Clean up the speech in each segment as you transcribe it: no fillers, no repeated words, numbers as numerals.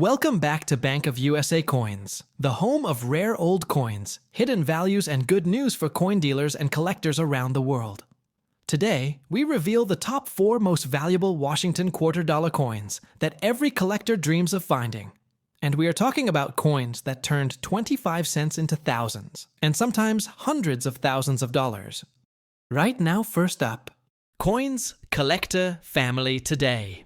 Welcome back to Bank of USA Coins, the home of rare old coins, hidden values, and good news for coin dealers and collectors around the world. Today, we reveal the top 4 most valuable Washington $quarter coins that every collector dreams of finding. And we are talking about coins that turned 25 cents into thousands, and sometimes hundreds of thousands of dollars. Right now, first up, Coins Collector Family Today.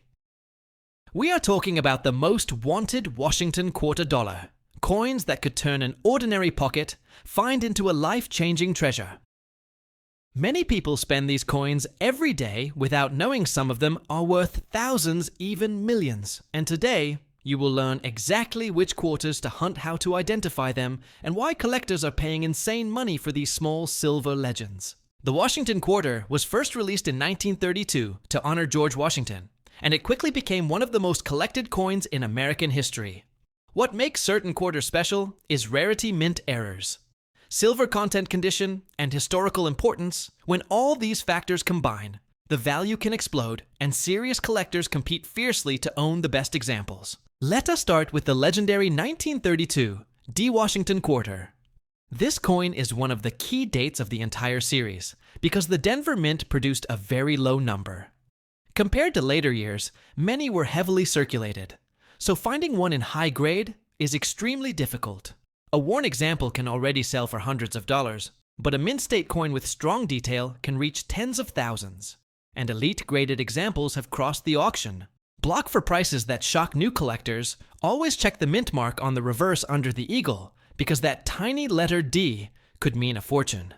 We are talking about the most wanted Washington $quarter, coins that could turn an ordinary pocket find into a life-changing treasure. Many people spend these coins every day without knowing some of them are worth thousands, even millions. And today, you will learn exactly which quarters to hunt, how to identify them, and why collectors are paying insane money for these small silver legends. The Washington quarter was first released in 1932 to honor George Washington, and it quickly became one of the most collected coins in American history. What makes certain quarters special is rarity mint errors, silver content condition, and historical importance. When all these factors combine, the value can explode, and serious collectors compete fiercely to own the best examples. Let us start with the legendary 1932 D. Washington quarter. This coin is one of the key dates of the entire series because the Denver Mint produced a very low number. Compared to later years, many were heavily circulated, so finding one in high grade is extremely difficult. A worn example can already sell for hundreds of dollars, but a mint state coin with strong detail can reach tens of thousands, and elite graded examples have crossed the auction. Block for prices that shock new collectors, always check the mint mark on the reverse under the eagle, because that tiny letter D could mean a fortune.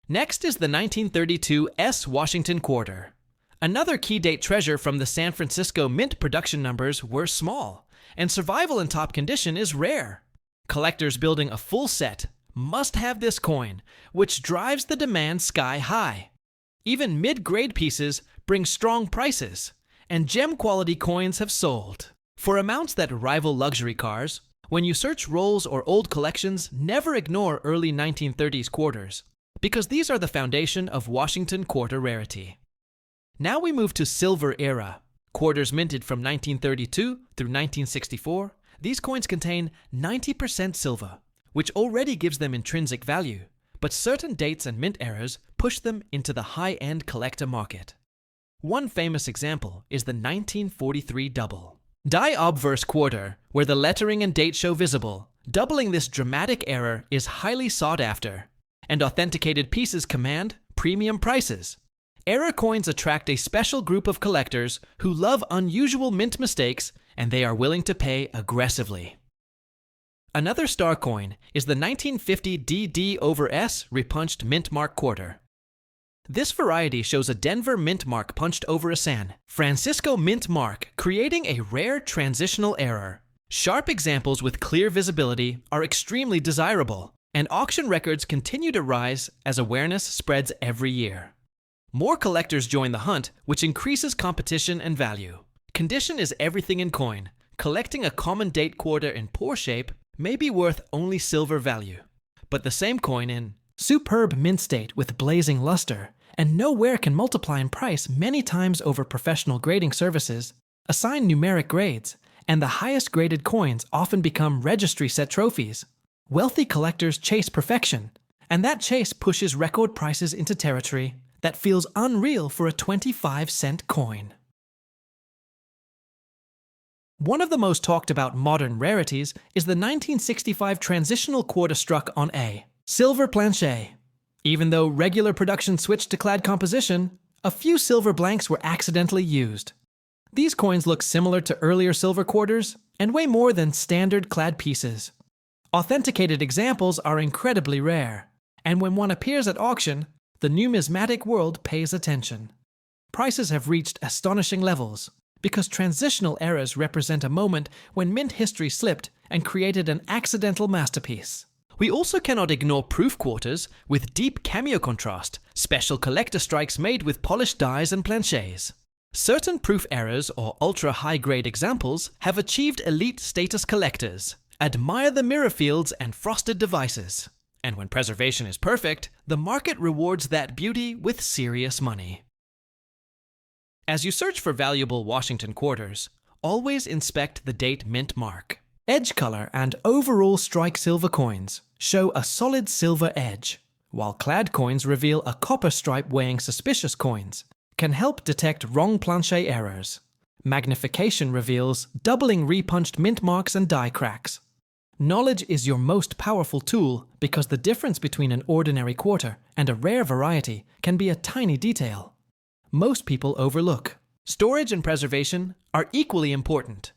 Next is the 1932 S. Washington quarter. Another key date treasure from the San Francisco Mint production numbers were small, and survival in top condition is rare. Collectors building a full set must have this coin, which drives the demand sky high. Even mid-grade pieces bring strong prices, and gem-quality coins have sold for amounts that rival luxury cars. When you search rolls or old collections, never ignore early 1930s quarters, because these are the foundation of Washington quarter rarity. Now we move to silver era. Quarters minted from 1932 through 1964, these coins contain 90% silver, which already gives them intrinsic value, but certain dates and mint eras push them into the high-end collector market. One famous example is the 1943 double. Die obverse quarter, where the lettering and date show visible. Doubling this dramatic error is highly sought after, and authenticated pieces command premium prices. Error coins attract a special group of collectors who love unusual mint mistakes, and they are willing to pay aggressively. Another star coin is the 1950 DD over S repunched mint mark quarter. This variety shows a Denver mint mark punched over a San Francisco mint mark, creating a rare transitional error. Sharp examples with clear visibility are extremely desirable, and auction records continue to rise as awareness spreads every year. More collectors join the hunt, which increases competition and value. Condition is everything in coin. Collecting a common date quarter in poor shape may be worth only silver value, but the same coin in superb mint state with blazing luster and nowhere can multiply in price many times over professional grading services, assign numeric grades, and the highest graded coins often become registry set trophies. Wealthy collectors chase perfection, and that chase pushes record prices into territory that feels unreal for a 25-cent coin. One of the most talked about modern rarities is the 1965 transitional quarter struck on a silver planchet. Even though regular production switched to clad composition, a few silver blanks were accidentally used. These coins look similar to earlier silver quarters and weigh more than standard clad pieces. Authenticated examples are incredibly rare, and when one appears at auction, the numismatic world pays attention. Prices have reached astonishing levels because transitional errors represent a moment when mint history slipped and created an accidental masterpiece. We also cannot ignore proof quarters with deep cameo contrast, special collector strikes made with polished dies and planchets. Certain proof errors or ultra-high-grade examples have achieved elite status collectors. Admire the mirror fields and frosted devices. And when preservation is perfect, the market rewards that beauty with serious money. As you search for valuable Washington quarters, always inspect the date mint mark. Edge color and overall strike silver coins show a solid silver edge, while clad coins reveal a copper stripe weighing suspicious coins, can help detect wrong planche errors. Magnification reveals doubling repunched mint marks and die cracks. Knowledge is your most powerful tool because the difference between an ordinary quarter and a rare variety can be a tiny detail most people overlook. Storage and preservation are equally important.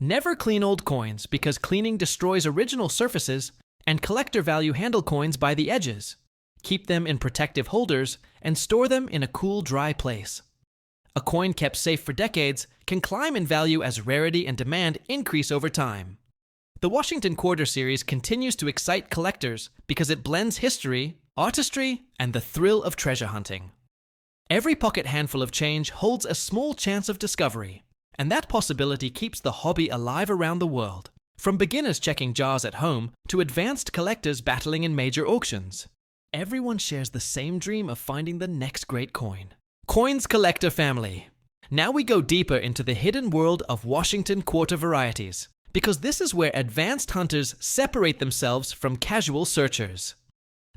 Never clean old coins because cleaning destroys original surfaces, and collector value handle coins by the edges. Keep them in protective holders and store them in a cool, dry place. A coin kept safe for decades can climb in value as rarity and demand increase over time. The Washington Quarter series continues to excite collectors because it blends history, artistry, and the thrill of treasure hunting. Every pocket handful of change holds a small chance of discovery, and that possibility keeps the hobby alive around the world, from beginners checking jars at home to advanced collectors battling in major auctions. Everyone shares the same dream of finding the next great coin. Coins Collector Family. Now we go deeper into the hidden world of Washington Quarter varieties, because this is where advanced hunters separate themselves from casual searchers.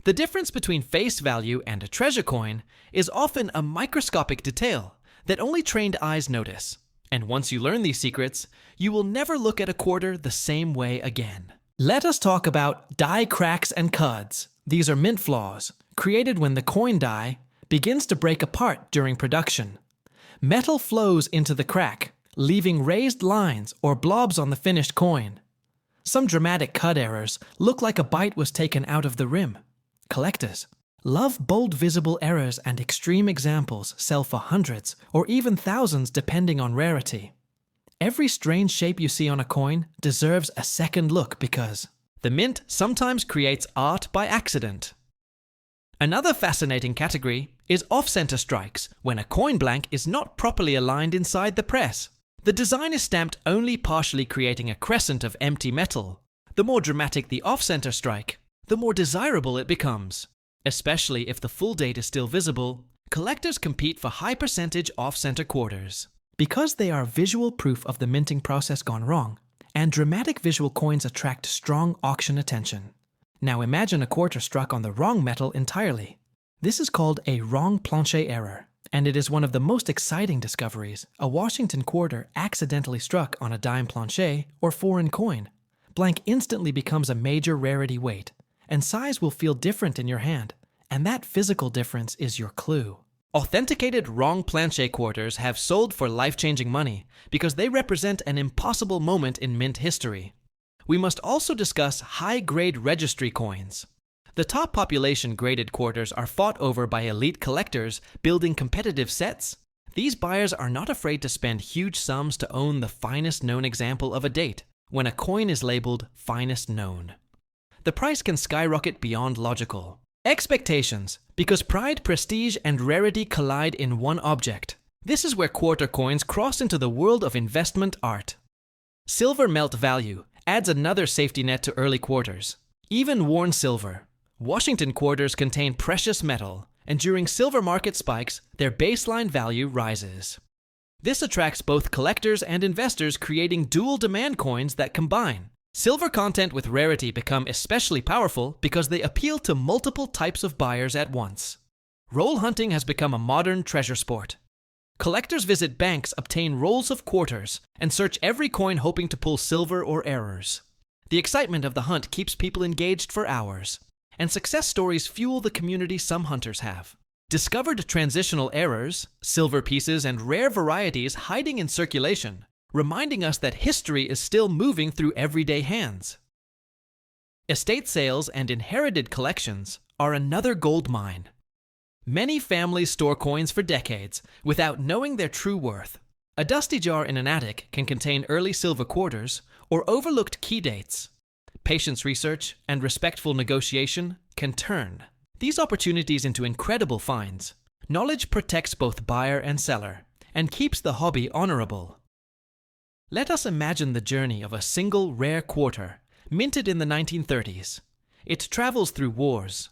The difference between face value and a treasure coin is often a microscopic detail that only trained eyes notice. And once you learn these secrets, you will never look at a quarter the same way again. Let us talk about die cracks and cuds. These are mint flaws, created when the coin die begins to break apart during production. Metal flows into the crack, leaving raised lines or blobs on the finished coin. Some dramatic cud errors look like a bite was taken out of the rim. Collectors love bold visible errors, and extreme examples sell for hundreds or even thousands depending on rarity. Every strange shape you see on a coin deserves a second look because the mint sometimes creates art by accident. Another fascinating category is off-center strikes, when a coin blank is not properly aligned inside the press. The design is stamped only partially, creating a crescent of empty metal. The more dramatic the off-center strike, the more desirable it becomes. Especially if the full date is still visible, collectors compete for high percentage off-center quarters. Because they are visual proof of the minting process gone wrong, and dramatic visual coins attract strong auction attention. Now imagine a quarter struck on the wrong metal entirely. This is called a wrong planche error, and it is one of the most exciting discoveries. A Washington quarter accidentally struck on a dime planche or foreign coin. Blank instantly becomes a major rarity weight, and size will feel different in your hand, and that physical difference is your clue. Authenticated wrong planche quarters have sold for life-changing money because they represent an impossible moment in mint history. We must also discuss high-grade registry coins. The top population graded quarters are fought over by elite collectors building competitive sets. These buyers are not afraid to spend huge sums to own the finest known example of a date when a coin is labeled finest known. The price can skyrocket beyond logical expectations because pride, prestige, and rarity collide in one object. This is where quarter coins cross into the world of investment art. Silver melt value adds another safety net to early quarters. Even worn silver. Washington quarters contain precious metal, and during silver market spikes, their baseline value rises. This attracts both collectors and investors, creating dual demand coins that combine. Silver content with rarity become especially powerful because they appeal to multiple types of buyers at once. Roll hunting has become a modern treasure sport. Collectors visit banks, obtain rolls of quarters, and search every coin hoping to pull silver or errors. The excitement of the hunt keeps people engaged for hours, and success stories fuel the community some hunters have. Discovered transitional errors, silver pieces, and rare varieties hiding in circulation, reminding us that history is still moving through everyday hands. Estate sales and inherited collections are another gold mine. Many families store coins for decades without knowing their true worth. A dusty jar in an attic can contain early silver quarters or overlooked key dates. Patience research and respectful negotiation can turn these opportunities into incredible finds. Knowledge protects both buyer and seller and keeps the hobby honorable. Let us imagine the journey of a single rare quarter, minted in the 1930s. It travels through wars,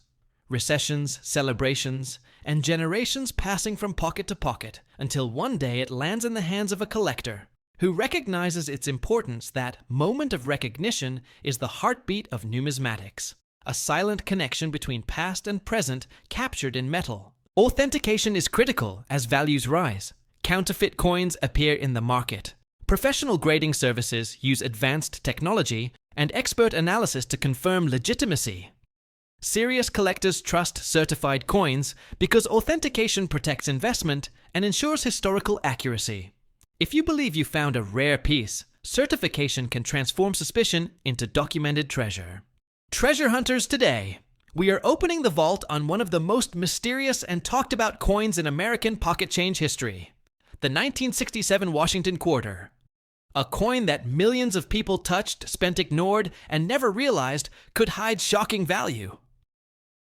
recessions, celebrations, and generations passing from pocket to pocket until one day it lands in the hands of a collector who recognizes its importance that moment of recognition is the heartbeat of numismatics, a silent connection between past and present captured in metal. Authentication is critical as values rise. Counterfeit coins appear in the market. Professional grading services use advanced technology and expert analysis to confirm legitimacy. Serious collectors trust certified coins because authentication protects investment and ensures historical accuracy. If you believe you found a rare piece, certification can transform suspicion into documented treasure. Treasure hunters today, we are opening the vault on one of the most mysterious and talked about coins in American pocket change history, the 1967 Washington Quarter. A coin that millions of people touched, spent, ignored, and never realized could hide shocking value.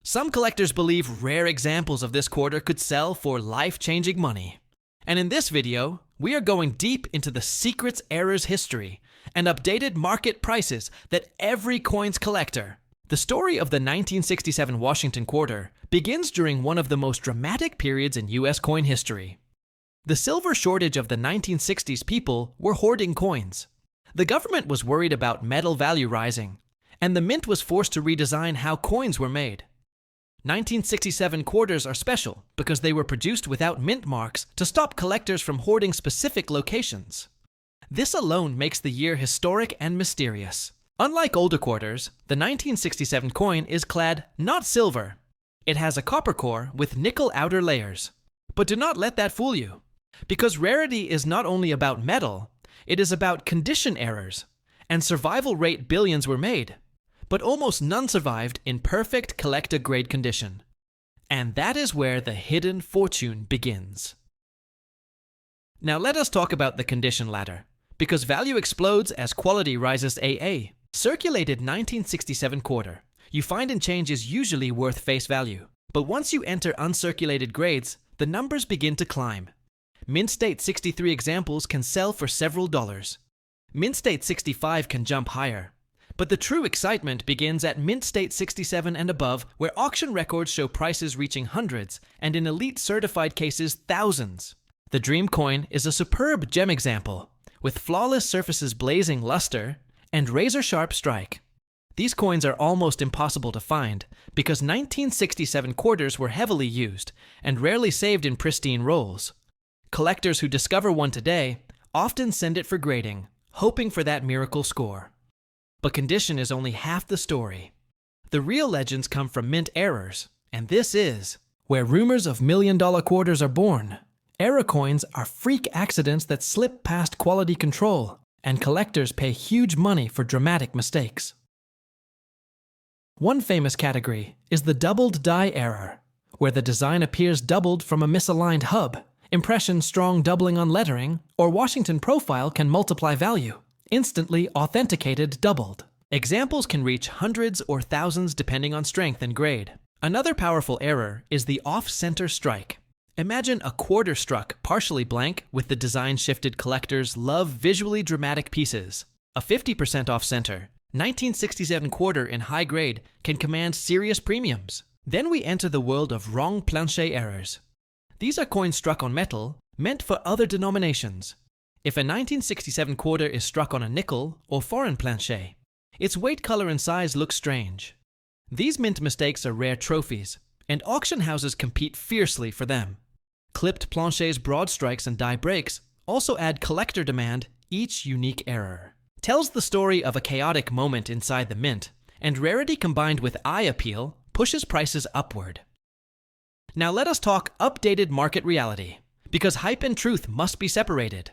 Some collectors believe rare examples of this quarter could sell for life-changing money. And in this video, we are going deep into the secrets, errors, history, and updated market prices that every coins collector. The story of the 1967 Washington Quarter begins during one of the most dramatic periods in U.S. coin history. The silver shortage of the 1960s people were hoarding coins. The government was worried about metal value rising, and the mint was forced to redesign how coins were made. 1967 quarters are special because they were produced without mint marks to stop collectors from hoarding specific locations. This alone makes the year historic and mysterious. Unlike older quarters, the 1967 coin is clad not silver. It has a copper core with nickel outer layers. But do not let that fool you, because rarity is not only about metal, it is about condition errors, and survival rate billions were made, but almost none survived in perfect collector-grade condition. And that is where the hidden fortune begins. Now let us talk about the condition ladder, because value explodes as quality rises AA. Circulated 1967 quarter, you find in change is usually worth face value, but once you enter uncirculated grades, the numbers begin to climb. Mint State 63 examples can sell for several dollars. Mint State 65 can jump higher. But the true excitement begins at Mint State 67 and above, where auction records show prices reaching hundreds, and in elite certified cases, thousands. The Dream Coin is a superb gem example, with flawless surfaces blazing luster and razor-sharp strike. These coins are almost impossible to find because 1967 quarters were heavily used and rarely saved in pristine rolls. Collectors who discover one today often send it for grading, hoping for that miracle score. But condition is only half the story. The real legends come from mint errors, and this is where rumors of million-dollar quarters are born. Error coins are freak accidents that slip past quality control, and collectors pay huge money for dramatic mistakes. One famous category is the doubled die error, where the design appears doubled from a misaligned hub, impression strong doubling on lettering, or Washington profile can multiply value, instantly authenticated doubled. Examples can reach hundreds or thousands depending on strength and grade. Another powerful error is the off-center strike. Imagine a quarter struck partially blank with the design shifted. Collectors love visually dramatic pieces. A 50% off-center, 1967 quarter in high grade can command serious premiums. Then we enter the world of wrong planchet errors. These are coins struck on metal, meant for other denominations. If a 1967 quarter is struck on a nickel or foreign planchet, its weight, color, and size look strange. These mint mistakes are rare trophies, and auction houses compete fiercely for them. Clipped planchets, broad strikes, and die breaks also add collector demand. Each unique error tells the story of a chaotic moment inside the mint, and rarity combined with eye appeal pushes prices upward. Now let us talk updated market reality, because hype and truth must be separated.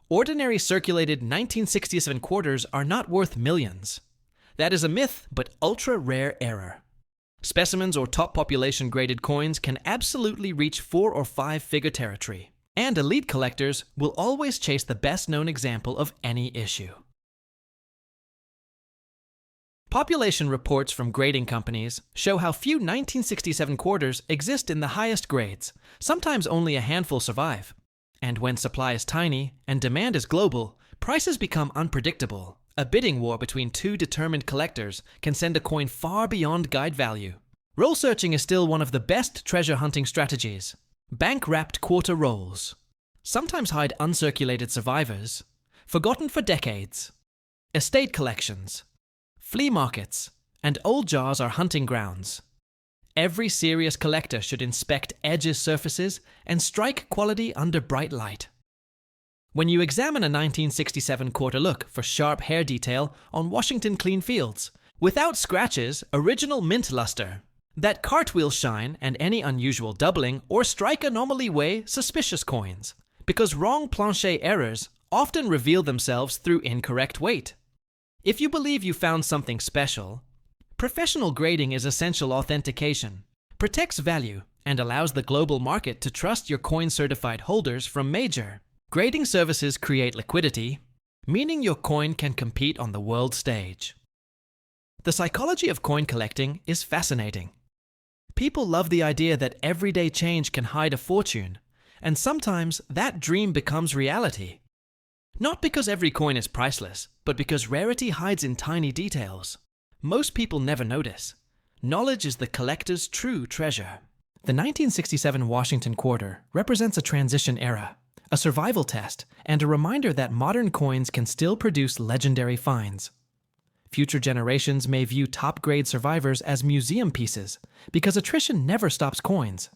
Ordinary circulated 1967 quarters are not worth millions. That is a myth, but ultra-rare error. Specimens or top population graded coins can absolutely reach 4 or 5 figure territory, and elite collectors will always chase the best known example of any issue. Population reports from grading companies show how few 1967 quarters exist in the highest grades. Sometimes only a handful survive. And when supply is tiny and demand is global, prices become unpredictable. A bidding war between two determined collectors can send a coin far beyond guide value. Roll searching is still one of the best treasure hunting strategies. Bank-wrapped quarter rolls sometimes hide uncirculated survivors, forgotten for decades. Estate collections, flea markets, and old jars are hunting grounds. Every serious collector should inspect edges, surfaces, and strike quality under bright light. When you examine a 1967 quarter, look for sharp hair detail on Washington clean fields, without scratches, original mint luster, that cartwheel shine and any unusual doubling or strike anomaly weigh suspicious coins, because wrong plancher errors often reveal themselves through incorrect weight. If you believe you found something special, professional grading is essential authentication, protects value, and allows the global market to trust your coin-certified holders from major grading services. Create liquidity, meaning your coin can compete on the world stage. The psychology of coin collecting is fascinating. People love the idea that everyday change can hide a fortune, and sometimes that dream becomes reality. Not because every coin is priceless, but because rarity hides in tiny details. Most people never notice. Knowledge is the collector's true treasure. The 1967 Washington quarter represents a transition era, a survival test, and a reminder that modern coins can still produce legendary finds. Future generations may view top-grade survivors as museum pieces because attrition never stops. Coins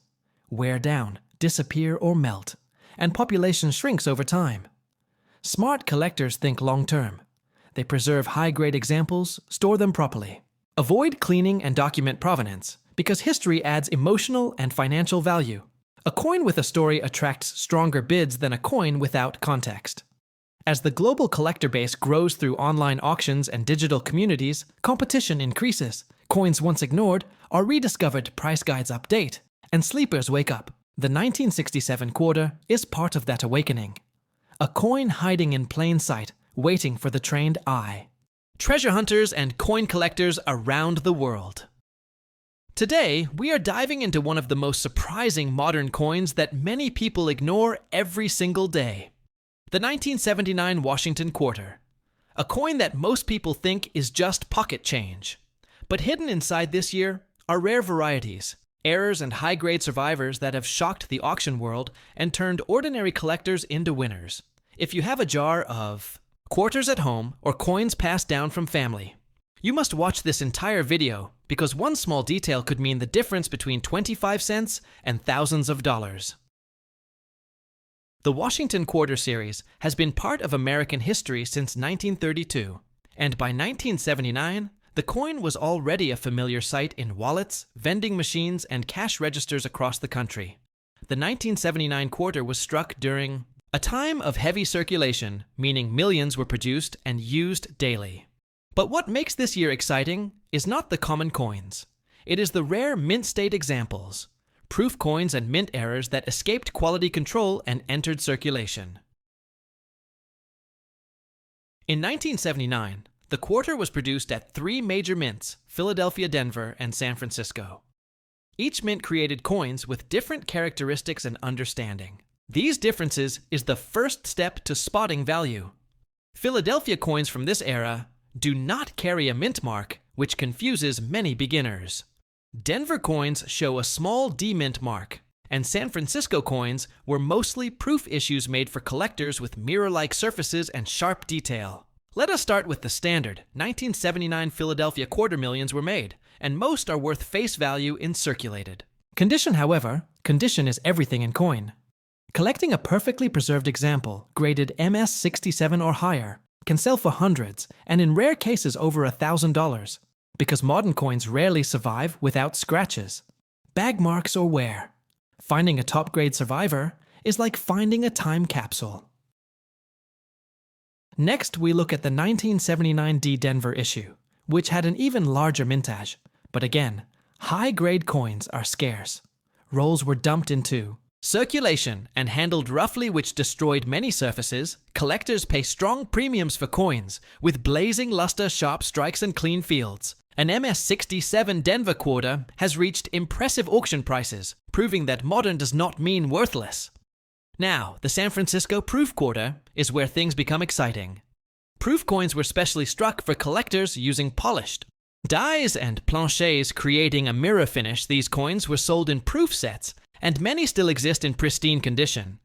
wear down, disappear, or melt, and population shrinks over time. Smart collectors think long-term. They preserve high-grade examples, store them properly. Avoid cleaning and document provenance because history adds emotional and financial value. A coin with a story attracts stronger bids than a coin without context. As the global collector base grows through online auctions and digital communities, competition increases. Coins once ignored are rediscovered, price guides update, and sleepers wake up. The 1967 quarter is part of that awakening. A coin hiding in plain sight, waiting for the trained eye. Treasure hunters and coin collectors around the world. Today, we are diving into one of the most surprising modern coins that many people ignore every single day. The 1979 Washington quarter. A coin that most people think is just pocket change. But hidden inside this year are rare varieties, errors, and high-grade survivors that have shocked the auction world and turned ordinary collectors into winners. If you have a jar of quarters at home or coins passed down from family, you must watch this entire video because one small detail could mean the difference between 25 cents and thousands of dollars. The Washington Quarter series has been part of American history since 1932, and by 1979, the coin was already a familiar sight in wallets, vending machines, and cash registers across the country. The 1979 quarter was struck during a time of heavy circulation, meaning millions were produced and used daily. But what makes this year exciting is not the common coins. It is the rare mint state examples, proof coins and mint errors that escaped quality control and entered circulation. In 1979, the quarter was produced at 3 major mints, Philadelphia, Denver, and San Francisco. Each mint created coins with different characteristics and understanding. These differences is the first step to spotting value. Philadelphia coins from this era do not carry a mint mark, which confuses many beginners. Denver coins show a small D-mint mark, and San Francisco coins were mostly proof issues made for collectors with mirror-like surfaces and sharp detail. Let us start with the standard 1979 Philadelphia quarter millions were made, and most are worth face value in circulated. Condition, however, condition is everything in coin. Collecting a perfectly preserved example, graded MS67 or higher, can sell for hundreds, and in rare cases over $1,000, because modern coins rarely survive without scratches, bag marks, or wear. Finding a top-grade survivor is like finding a time capsule. Next, we look at the 1979 D Denver issue, which had an even larger mintage, but again, high-grade coins are scarce. Rolls were dumped into circulation and handled roughly, which destroyed many surfaces. Collectors pay strong premiums for coins with blazing luster, sharp strikes, and clean fields. An MS67 Denver quarter has reached impressive auction prices, proving that modern does not mean worthless. Now, the San Francisco proof quarter is where things become exciting. Proof coins were specially struck for collectors using polished dies and planchers, creating a mirror finish. These coins were sold in proof sets, and many still exist in pristine condition.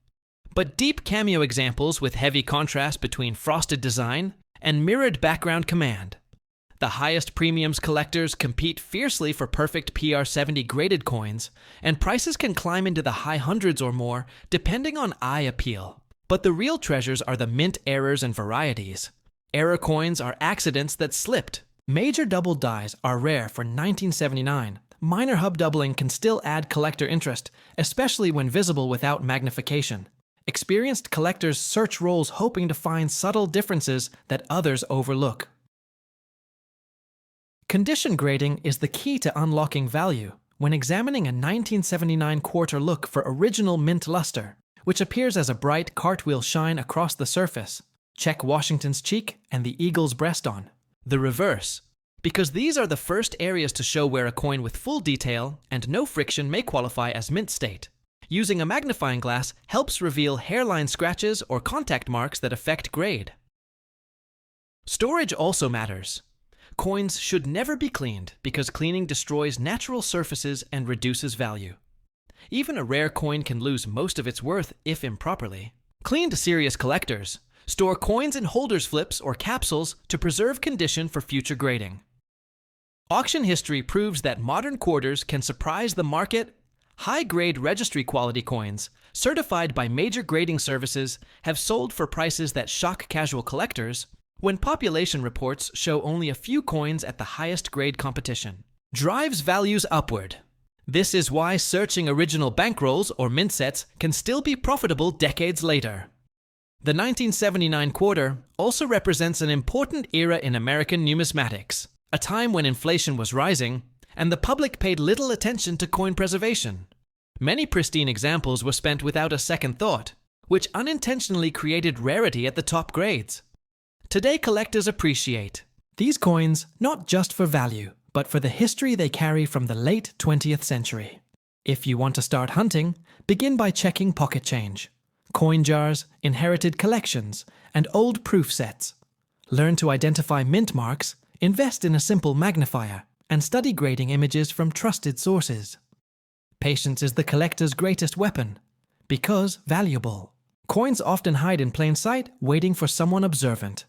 but deep cameo examples with heavy contrast between frosted design and mirrored background command. The highest premiums collectors compete fiercely for perfect PR70 graded coins, and prices can climb into the high hundreds or more depending on eye appeal. But the real treasures are the mint errors and varieties. Error coins are accidents that slipped. Major double dies are rare for 1979. Minor hub doubling can still add collector interest, especially when visible without magnification. Experienced collectors search rolls hoping to find subtle differences that others overlook. Condition grading is the key to unlocking value when examining a 1979 quarter look for original mint luster, which appears as a bright cartwheel shine across the surface. Check Washington's cheek and the eagle's breast-on. The reverse, because these are the first areas to show where a coin with full detail and no friction may qualify as mint state. Using a magnifying glass helps reveal hairline scratches or contact marks that affect grade. Storage also matters. Coins should never be cleaned because cleaning destroys natural surfaces and reduces value. Even a rare coin can lose most of its worth if improperly. Cleaned serious collectors store coins in holders flips or capsules to preserve condition for future grading. Auction history proves that modern quarters can surprise the market. High-grade registry quality coins, certified by major grading services, have sold for prices that shock casual collectors when population reports show only a few coins at the highest grade competition. Drives values upward. This is why searching original bankrolls or mint sets can still be profitable decades later. The 1979 quarter also represents an important era in American numismatics, a time when inflation was rising and the public paid little attention to coin preservation. Many pristine examples were spent without a second thought, which unintentionally created rarity at the top grades. Today, collectors appreciate these coins not just for value, but for the history they carry from the late 20th century. If you want to start hunting, begin by checking pocket change, coin jars, inherited collections, and old proof sets. Learn to identify mint marks, invest in a simple magnifier, and study grading images from trusted sources. Patience is the collector's greatest weapon, because valuable. Coins often hide in plain sight, waiting for someone observant.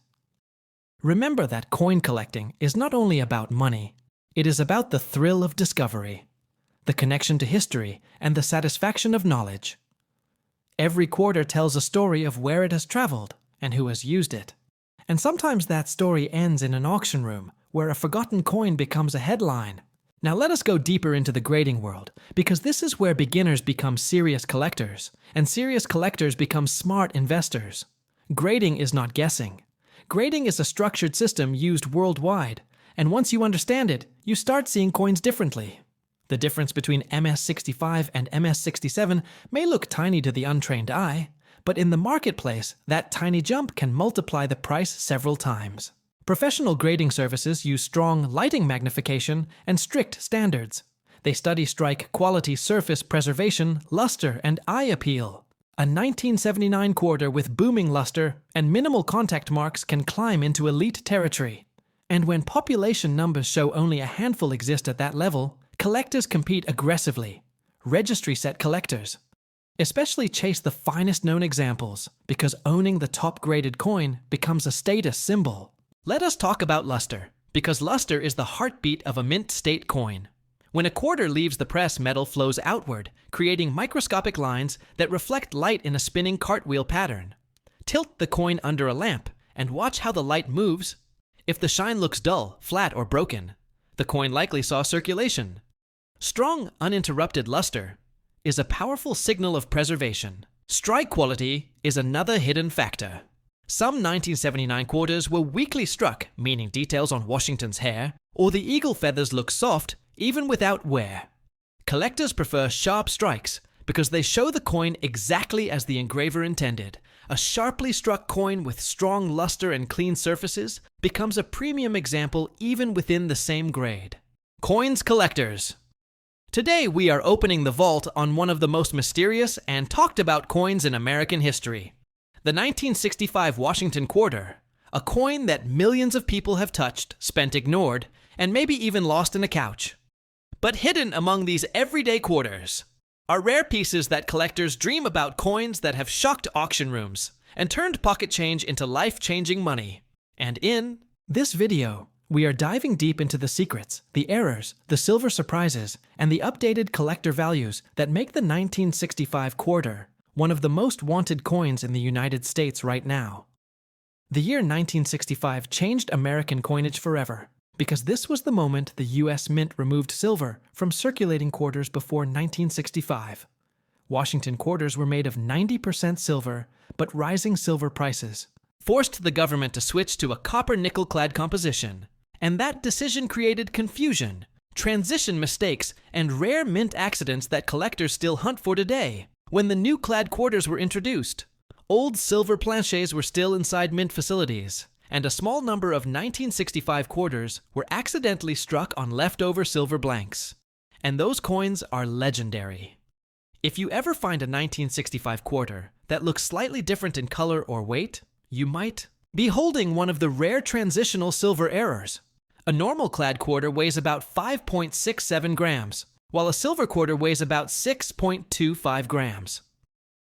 Remember that coin collecting is not only about money, it is about the thrill of discovery, the connection to history, and the satisfaction of knowledge. Every quarter tells a story of where it has traveled and who has used it. And sometimes that story ends in an auction room, where a forgotten coin becomes a headline. Now let us go deeper into the grading world, because this is where beginners become serious collectors, and serious collectors become smart investors. Grading is not guessing. Grading is a structured system used worldwide, and once you understand it, you start seeing coins differently. The difference between MS65 and MS67 may look tiny to the untrained eye, but in the marketplace, that tiny jump can multiply the price several times. Professional grading services use strong lighting magnification and strict standards. They study strike quality, surface preservation, luster, and eye appeal. A 1979 quarter with booming luster and minimal contact marks can climb into elite territory. And when population numbers show only a handful exist at that level, collectors compete aggressively. Registry set collectors especially chase the finest known examples, because owning the top-graded coin becomes a status symbol. Let us talk about luster, because luster is the heartbeat of a mint state coin. When a quarter leaves the press, metal flows outward, creating microscopic lines that reflect light in a spinning cartwheel pattern. Tilt the coin under a lamp and watch how the light moves. If the shine looks dull, flat, or broken, the coin likely saw circulation. Strong, uninterrupted luster is a powerful signal of preservation. Strike quality is another hidden factor. Some 1979 quarters were weakly struck, meaning details on Washington's hair, or the eagle feathers look soft even without wear. Collectors prefer sharp strikes because they show the coin exactly as the engraver intended. A sharply struck coin with strong luster and clean surfaces becomes a premium example even within the same grade. Coins collectors. Today we are opening the vault on one of the most mysterious and talked about coins in American history. The 1965 Washington quarter, a coin that millions of people have touched, spent ignored, and maybe even lost in a couch. But hidden among these everyday quarters are rare pieces that collectors dream about, coins that have shocked auction rooms and turned pocket change into life-changing money. And in this video, we are diving deep into the secrets, the errors, the silver surprises, and the updated collector values that make the 1965 quarter one of the most wanted coins in the United States right now. The year 1965 changed American coinage forever, because this was the moment the U.S. Mint removed silver from circulating quarters before 1965. Washington quarters were made of 90% silver, but rising silver prices forced the government to switch to a copper-nickel-clad composition. And that decision created confusion, transition mistakes, and rare mint accidents that collectors still hunt for today. When the new clad quarters were introduced, old silver planchets were still inside mint facilities, and a small number of 1965 quarters were accidentally struck on leftover silver blanks. And those coins are legendary. If you ever find a 1965 quarter that looks slightly different in color or weight, you might be holding one of the rare transitional silver errors. A normal clad quarter weighs about 5.67 grams, while a silver quarter weighs about 6.25 grams.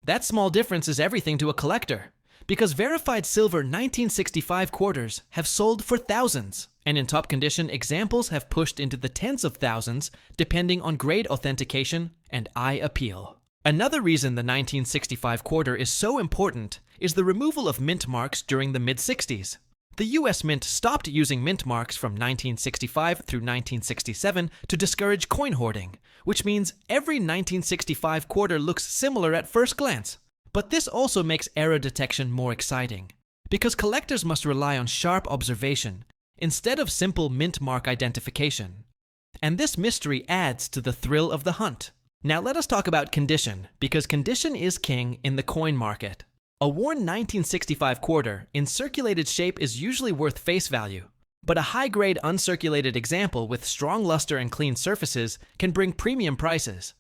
That small difference is everything to a collector, because verified silver 1965 quarters have sold for thousands, and in top condition, examples have pushed into the tens of thousands depending on grade authentication and eye appeal. Another reason the 1965 quarter is so important is the removal of mint marks during the mid-60s. The U.S. Mint stopped using mint marks from 1965 through 1967 to discourage coin hoarding, which means every 1965 quarter looks similar at first glance. But this also makes error detection more exciting, because collectors must rely on sharp observation instead of simple mint mark identification. And this mystery adds to the thrill of the hunt. Now let us talk about condition, because condition is king in the coin market. A worn 1965 quarter in circulated shape is usually worth face value, but a high-grade uncirculated example with strong luster and clean surfaces can bring premium prices.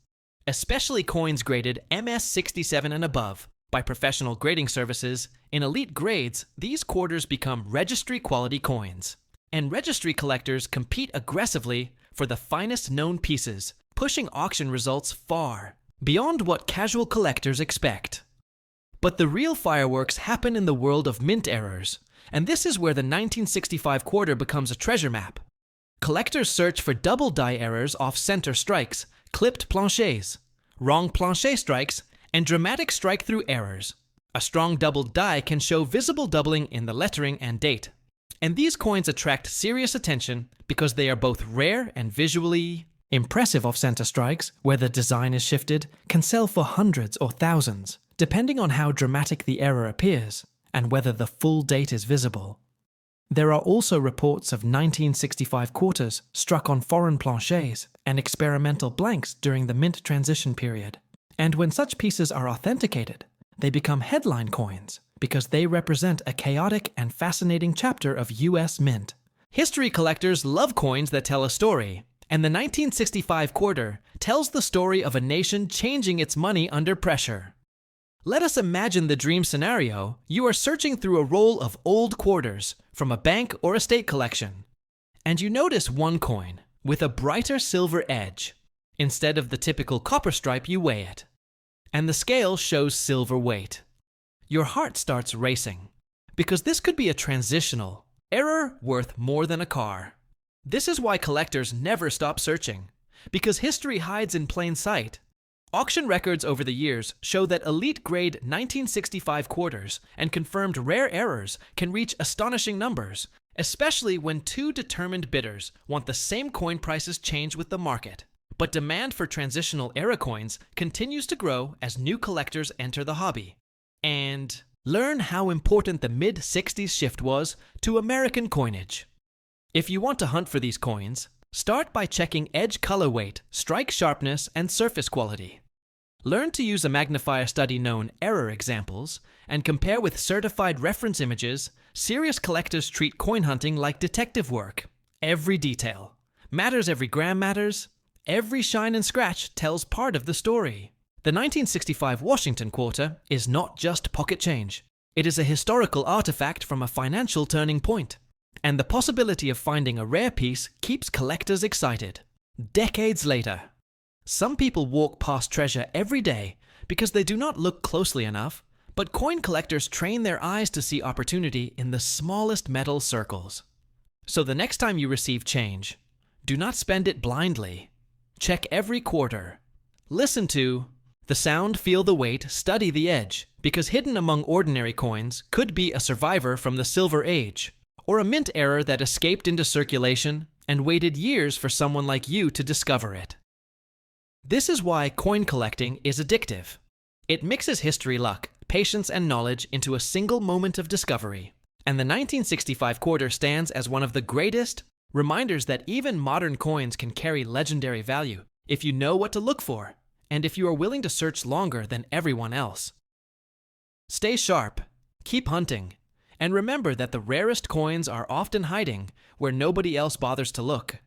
Especially coins graded MS67 and above by professional grading services, in elite grades, these quarters become registry-quality coins. And registry collectors compete aggressively for the finest known pieces, pushing auction results far beyond what casual collectors expect. But the real fireworks happen in the world of mint errors, and this is where the 1965 quarter becomes a treasure map. Collectors search for double die errors off center strikes, clipped planchets, wrong planchet strikes, and dramatic strike-through errors. A strong doubled die can show visible doubling in the lettering and date. And these coins attract serious attention because they are both rare and visually impressive. Off-center strikes, where the design is shifted, can sell for hundreds or thousands, depending on how dramatic the error appears and whether the full date is visible. There are also reports of 1965 quarters struck on foreign planchets and experimental blanks during the mint transition period. And when such pieces are authenticated, they become headline coins because they represent a chaotic and fascinating chapter of U.S. Mint. History collectors love coins that tell a story, and the 1965 quarter tells the story of a nation changing its money under pressure. Let us imagine the dream scenario. You are searching through a roll of old quarters from a bank or estate collection, and you notice one coin with a brighter silver edge. Instead of the typical copper stripe, you weigh it, and the scale shows silver weight. Your heart starts racing, because this could be a transitional error worth more than a car. This is why collectors never stop searching, because history hides in plain sight. Auction records over the years show that elite-grade 1965 quarters and confirmed rare errors can reach astonishing numbers, especially when two determined bidders want the same coin prices change with the market. But demand for transitional era coins continues to grow as new collectors enter the hobby. And learn how important the mid-60s shift was to American coinage. If you want to hunt for these coins, start by checking edge color weight, strike sharpness, and surface quality. Learn to use a magnifier study known error examples and compare with certified reference images. Serious collectors treat coin hunting like detective work. Every detail matters, every gram matters, every shine and scratch tells part of the story. The 1965 Washington quarter is not just pocket change. It is a historical artifact from a financial turning point. And the possibility of finding a rare piece keeps collectors excited. Decades later, Some people walk past treasure every day because they do not look closely enough, but coin collectors train their eyes to see opportunity in the smallest metal circles. So the next time you receive change, do not spend it blindly. Check every quarter. Listen to the sound, feel the weight, study the edge, because hidden among ordinary coins could be a survivor from the Silver Age, or a mint error that escaped into circulation and waited years for someone like you to discover it. This is why coin collecting is addictive. It mixes history luck, patience, and knowledge into a single moment of discovery. And the 1965 quarter stands as one of the greatest reminders that even modern coins can carry legendary value if you know what to look for, and if you are willing to search longer than everyone else. Stay sharp, keep hunting, and remember that the rarest coins are often hiding where nobody else bothers to look.